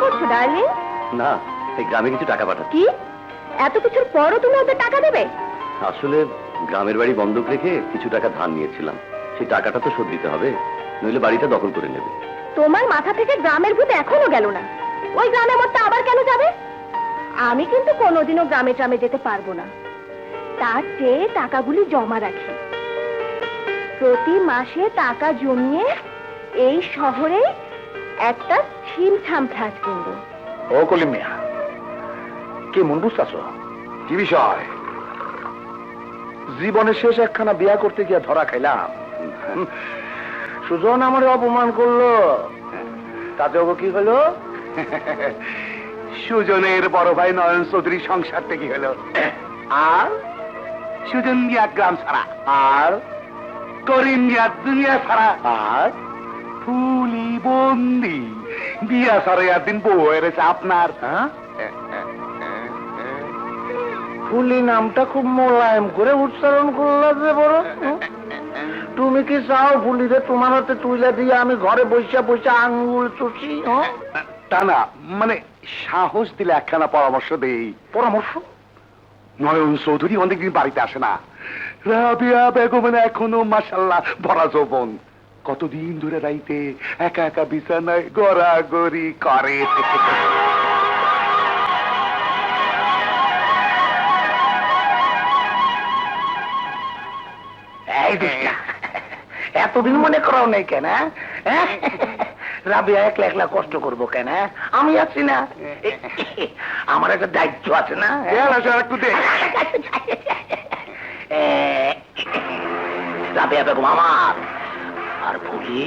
করছো ডার্লিং? না, এই গ্রামে কিছু টাকা পাঠাচ্ছি। কি এত কিছুর পরও তুমি ওদের টাকা দেবে? আসলে গ্রামের বাড়ি বন্ধক রেখে কিছু টাকা ধার নিয়েছিলাম, সেই টাকাটা তো শোধ দিতে হবে, নইলে বাড়িটা দখল করে নেবে। তোমার মাথা থেকে গ্রামের ভূত এখনো গেল না। ওই গ্রামে মরতে আবার কেন যাবে? আমি কিন্তু কোনোদিনও গ্রামে ট্রামে যেতে পারবো না। তার চেয়ে টাকাগুলি জমা রাখি, প্রতি মাসে টাকা জমিয়ে এই শহরে একটা ছিমছাম ফ্ল্যাট কিনবো। ও কলিম মিয়া, কি মন বুঝতেছ? কি বিষয়? জীবনের শেষ একখানা বিয়া করতে গিয়ে ধরা খাইলাম। সুজন আমার অপমান করলো, তাতে ওকে কি হলো? সুজনের বড় ভাই নয়ন চৌধুরী সংসার থেকে হলো, আর সুজন গিয়া গ্রাম ছাড়া, আর করিম গিয়া দুনিয়া ছাড়া, আর ফুলি বন্দি বিয়া ছাড়া একদিন বউ হয়েছে আপনার। ফুলি নামটা খুব মোলায়েম করে উচ্চারণ করলা যে বড়। তুমি কি চাও ফুলিরে তোমার হাতে তুইলা দিয়ে আমি ঘরে বসে বসে আঙ্গুল চুষি? তা না, মানে সাহস দিলে একখানা পরামর্শ দেই। পরামর্শ? নয়ন চৌধুরী অনেকদিন বাড়িতে আসে না, রাবিয়া বেগমের এখনো মাশাআল্লাহ ভরা যৌবন, কতদিন ধরে রাইতে একা একা বিছানায় গড়াগড়ি করে। এতদিন মনে করাও নেই কেন? রাবিয়া একলা একলা কষ্ট করবো কেন? আমি আছি না, আমার একটা দায়িত্ব আছে না? রাবিয়া বেগম আমার, আর ফুলি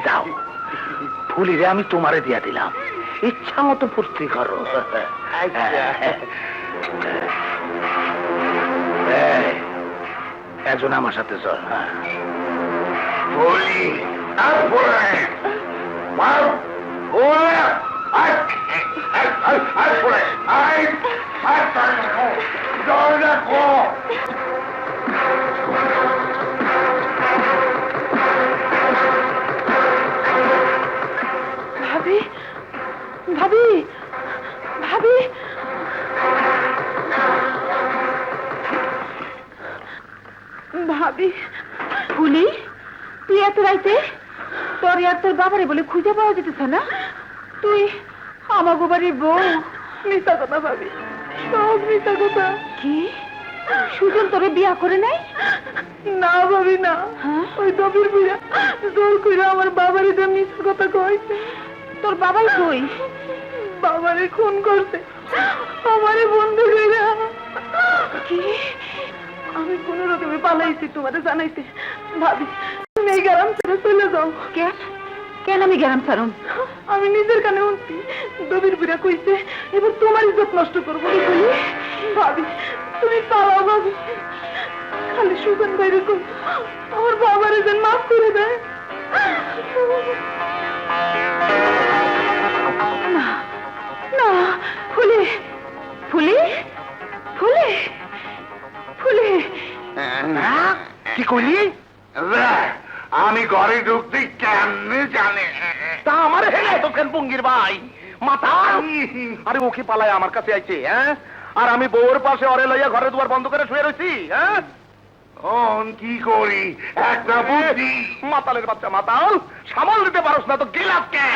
যাও, ফুলিরে আমি তোমারে দিয়া দিলাম, ইচ্ছা মতো ফুর্তি করো। একজন আমার সাথে চল। ভাবি, ভাবি, ভাবি, ভাবি। ফুলি, তুই এত রাইতে? তোর আর তোর বাবারে বলে খুঁজে পাওয়া যেতেছে না? তুই আমাগো বাড়ির বউ? মিথ্যা কথা ভাবি, সব মিথ্যা কথা। কি সুজন তোরে বিয়া করে নাই? না ভাবি না, ওই দবির বিয়া জোর করে আমার বাবারে তো মিথ্যা কথা কইছে। তোর বাবাই কই? বাবারে খুন করছে আমারে বন্ধু কইরা। কি? আমি কোন রকমে পালাইছি তোমাদের জানাইতে। ভাবি তুমি এই গ্রাম ছেড়ে চলে যাও। কেন? কেন আমি গ্রাম ছাড়ুন? আমি নিজের কানে শুনছি দবির বিরা কইছে এবার তোমার ইজ্জত নষ্ট করবো। ভাবি তুমি পালাও ভাবি, খালি সুজন বাইরে কই আমার বাবারে যেন মাফ করে দেয়। না না, ফুলি, ফুলি, ফুলি, ফুলি। কি কইলি? আমি ঘরে ঢুকতে কেমনে জানে? তা আমার হেলে তোকেন পঙ্গির ভাই মাথা। আরে ওকে পালায় আমার কাছে আইছে, হ্যাঁ? আর আমি বউর পাশে অরে লইয়া ঘরে দুয়ার বন্ধ করে শুয়ে রয়েছি, হ্যাঁ? কি করি একটা বুদ্ধি। মাতালের বাচ্চা মাতাল, সামাল দিতে পারস না তো গেলাস কে?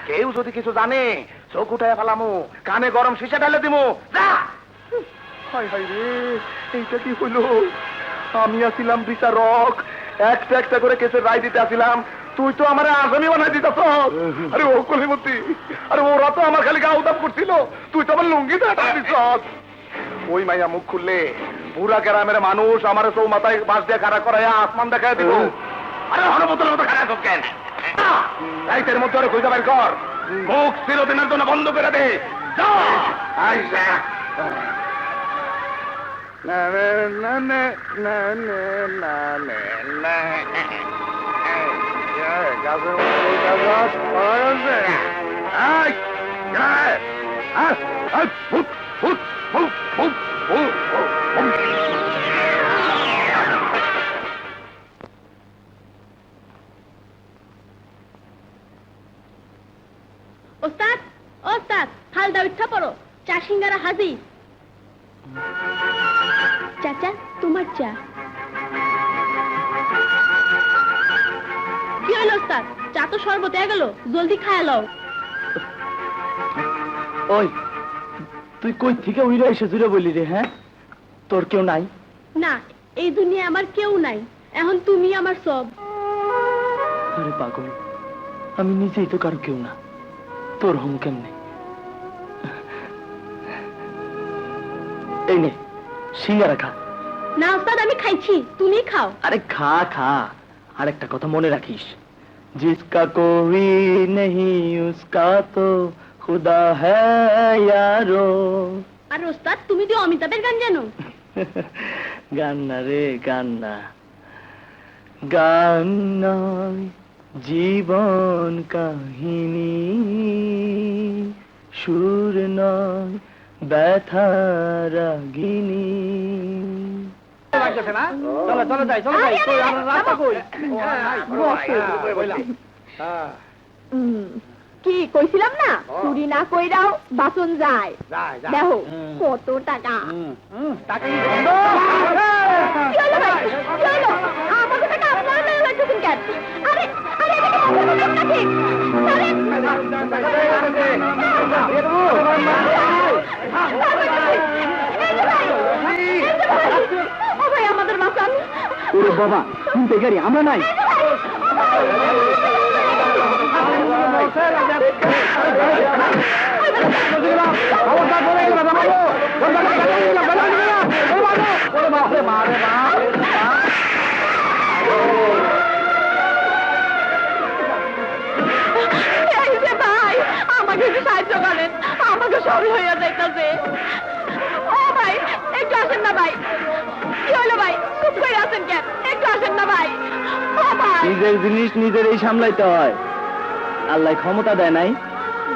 কেউ যদি কিছু জানে চোখ উঠায় ফেলামু, কানে গরম শিশা ঢেলে দিমু। যা। হায় হায় রে, এইটা কি হইল? আমি আসিলাম বিচারক, একটা একটা করে কেসের রায় দিতে আসিলাম, তুই তো আমার আসামি বানাই দিতেছ। আরে ও কলিমতি, আরে ওরা তো আমার খালি গা উদাপ করছিল, তুই তো আমার লুঙ্গিতে হাঁটা দিছ। ওই মাইয়া মুখ খুললে পুরা গ্রামের মানুষ আমার চৌ মাথায় বাঁশ দিয়ে খাড়া করাইয়া আসমান দেখায় দিব। আরে হরবোতলের মতো খাড়া কেন? রাইতের মধ্যে আরে খুঁজে বের কর, মুখ চিরদিনের জন্য বন্ধ করে দে। যা। না না না না না না না না, গাছের মধ্যে গাছ পাওয়া যাচ্ছে। হাজি। চাচা তোমার চা। কি হলো ওস্তাদ, চা তো শরবত হয়ে গেল, জলদি খায়া লও। ওই তুই কই থেকে উইরা এসে জুড়ে বলি রে? হ্যাঁ, তোর কেউ নাই? না, এই দুনিয়া আমার কেউ নাই, এখন তুমি আমার সব। আরে পাগল, আমি নিজেই তো কারো কেউ না, তোর হম কেমনে? এই নে সিঙ্গারা খা। না ওস্তাদ, আমি খাইছি, তুমি খাও। আরে খা খা। আর একটা কথা মনে রাখিস, জিসকা কোই নেহি উসকা তো খুদা হ্যায় ইয়ারো। আর ওস্তাদ, তুমি তো অমিতাভের গান জানো? গান না রে, গান না। গান নয় জীবন কাহিনী, সুর নয় ব্যথা রাগিনী। চলো চলো যাই, চলো যাই। কই আর রাস্তা কই? কি কইছিলাম না, চুরি না কইরাও বাসন যায়। দেখো কত টাকা। টাকা কি হলো ভাই? কি হলো? আমাকে টাকা আপনারা লয়ে যাচ্ছেন কেন? আরে আরে এটা কি মজার কথা নাকি? ও ভাই, আমাদের বাঁচান। ওরে বাবা, চিনতে গাড়ি আমরা নাই। ভাই, আমাকে একটু সাহায্য করেন, আমাকে সবই হইয়া যাইতাছে। ও ভাই, একটু আসেন না ভাই। কি হলো ভাই, চুপ করে আছেন কেন? একটু আসেন না ভাই। ও ভাই, নিজের জিনিস নিজেরই সামলাইতে হয়, আল্লাহ ক্ষমতা দেয় নাই।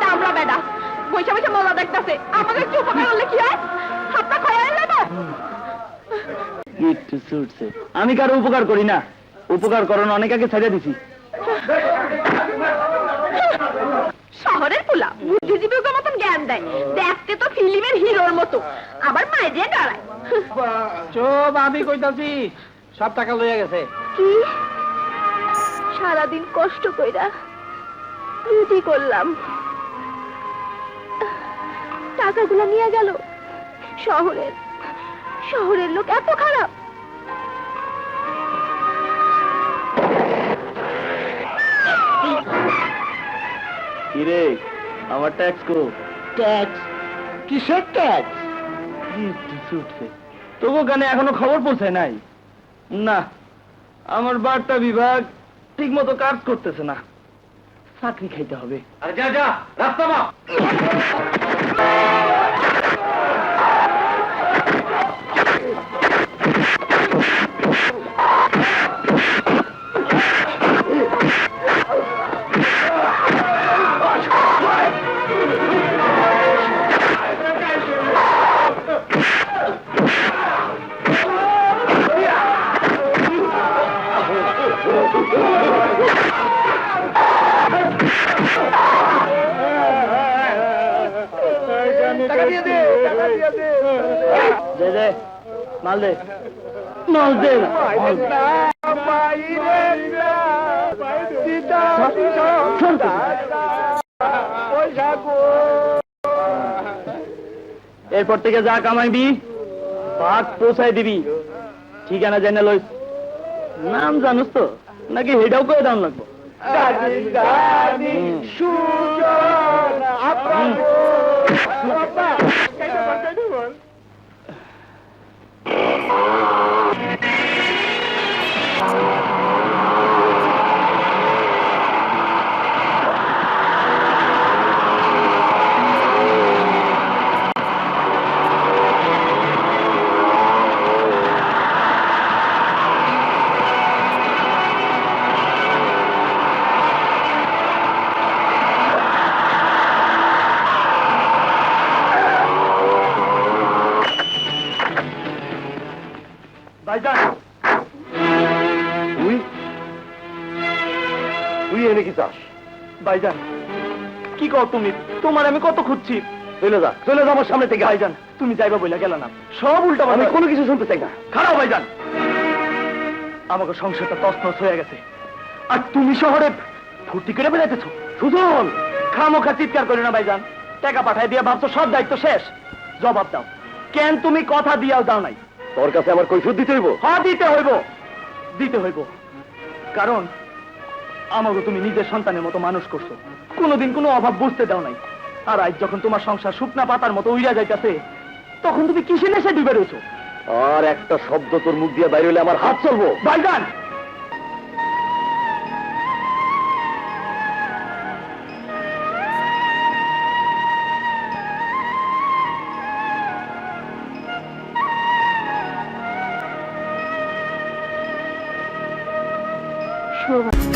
দামড়া বেডা বৈশা বৈশা মজা দেখতাছে, আমাকে একটু উপকার হলে কি হয়? হাতটা খয়া নেব। একটু ছুটছে, আমি কারো উপকার করি না, উপকার করণ অনেক আগে ছেড়ে দিছি। শহরের পোলা বুদ্ধিজীবীর মতন জ্ঞান দেয়, দেখতে তো ফিল্মের হিরোর মতো, আবার মায়ে দিয়ে দাঁড়ায়। চুপ, আমি কইতাছি সব টাকা লইয়া গেছে। কি সারাদিন কষ্ট কইরা রুটি করলাম, টাকাগুলো নিয়ে গেল। শহরের শহরের লোক এত খারাপ। কিরে, আমার ট্যাক্স কো? ট্যাক্স? কিসের ট্যাক্স? ছুটছে, তবু গানে এখনো খবর পৌঁছায় নাই। না, আমার বার্তা বিভাগ ঠিক মতো কাজ করতেছে না, চাকরি খাইতে হবে। আরে যা যা, রাস্তা মা। দে দে, মাল দে, মাল দে। এরপর থেকে যা কামাইবি ভাগ পৌঁছাই দিবি, ঠিকানা জেনে লইস। নাম জানোস তো নাকি হেডাও করে দাম লাগবো? ভাইজান, তুই এনে কি চাস? ভাইজান, কি কর তুমি? তোমার আমি কত খুঁজছি, চলে যা আমার সামনে থেকে। ভাইজান তুমি যাইবা বইলা গেল না, সব উল্টা আমি কোনো কিছু শুনতে চাই না। খারাপ ভাইজান, আমাকে সংসারটা তছনছ হয়ে গেছে, আর তুমি শহরে ফুর্তি করে বেড়াইতেছো। সুজন, খামোখা চিৎকার করি না ভাইজান, টাকা পাঠাই দিয়ে ভাবছো সব দায়িত্ব শেষ। জবাব দাও, কেন তুমি কথা দিয়াও দাও নাই? তোর কাছে আমার কৈফিয়ত দিতে হইব? হ্যাঁ দিতে হইব, দিতে হইব, কারণ আমাকে তুমি নিজের সন্তানের মতো মানুষ করছো, কোনোদিন কোনো অভাব বুঝতে দাও নাই। আর আজ যখন তোমার সংসার শুকনা পাতার মতো উইরা যাইতাছে, তখন তুমি কিসে নেশে ডুবে রয়েছো? আর একটা শব্দ তোর মুখ দিয়ে বাইরে হলে আমার হাত চলবো। ভাইজান, শোভা